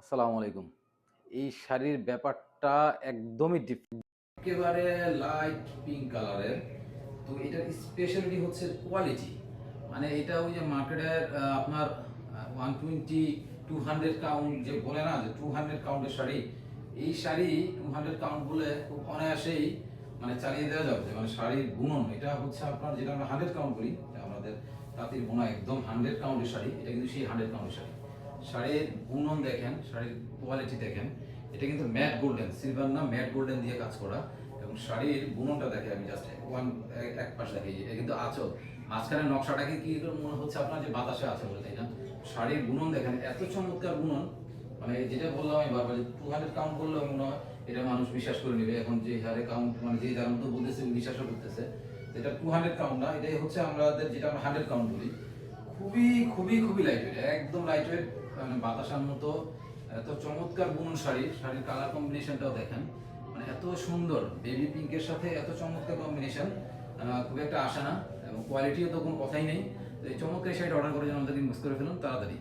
আসসালামু আলাইকুম। এই শাড়ির ব্যাপারটা একদমই একেবারে লাইট পিঙ্ক কালারের। তো এটার স্পেশালিটি হচ্ছে কোয়ালিটি। মানে এটা ওই যে মার্কেটের আপনার 120 200 কাউন্ট যে বলে না যে 200 কাউন্টের শাড়ি, এই শাড়ি 200 কাউন্ট বলে খুব অনায়াসেই মানে চালিয়ে দেওয়া যাবে। মানে শাড়ির গুণন এটা হচ্ছে আপনার যেটা আমরা 100 কাউন্ট করি, আমাদের তাঁতির বোনা একদম 100 কাউন্টের শাড়ি, এটা কিন্তু সেই 100 কাউন্টের শাড়ি। শাড়ির গুণন দেখেন, শাড়ির কোয়ালিটি দেখেন, এটা কিন্তু ম্যাট গোল্ডেন, সিলভার না ম্যাট গোল্ডেন দিয়ে কাজ করা। এবং শাড়ির বুননটা দেখে আমি জাস্ট এক পাশ দেখি, এটা কিন্তু আঁচল মাঝখানে নকশাটাকে কি মনে হচ্ছে আপনার যে বাতাসে আছে বলে, তাই না? শাড়ির বুনন দেখেন, এত চমৎকার বুনন। মানে যেটা বললাম আমি বারবার, 200 কাউন্ট করলেও মনে হয় এটা মানুষ বিশ্বাস করে নেবে। এখন যে হারে কাউন্ট মানে যে যার মতো বলতেছে বিশ্বাসও করতেছে, এটা 200 কাউন্ট না, এটাই হচ্ছে আমাদের যেটা আমরা 100 কাউন্ট বলি। খুবই খুবই খুবই লাইট ওয়েট, একদম লাইট ওয়েট, মানে বাতাসার মতো। এত চমৎকার বুনন শাড়ি, শাড়ির কালার কম্বিনেশনটাও দেখেন, মানে এত সুন্দর বেবি পিঙ্কের সাথে এত চমৎকার কম্বিনেশন খুব একটা আসে না। এবং কোয়ালিটিও তো কোনো কথাই নেই। তো এই চমৎকার শাড়িটা অর্ডার করে যেন আমাদেরকে মিস করে ফেলুন তাড়াতাড়ি।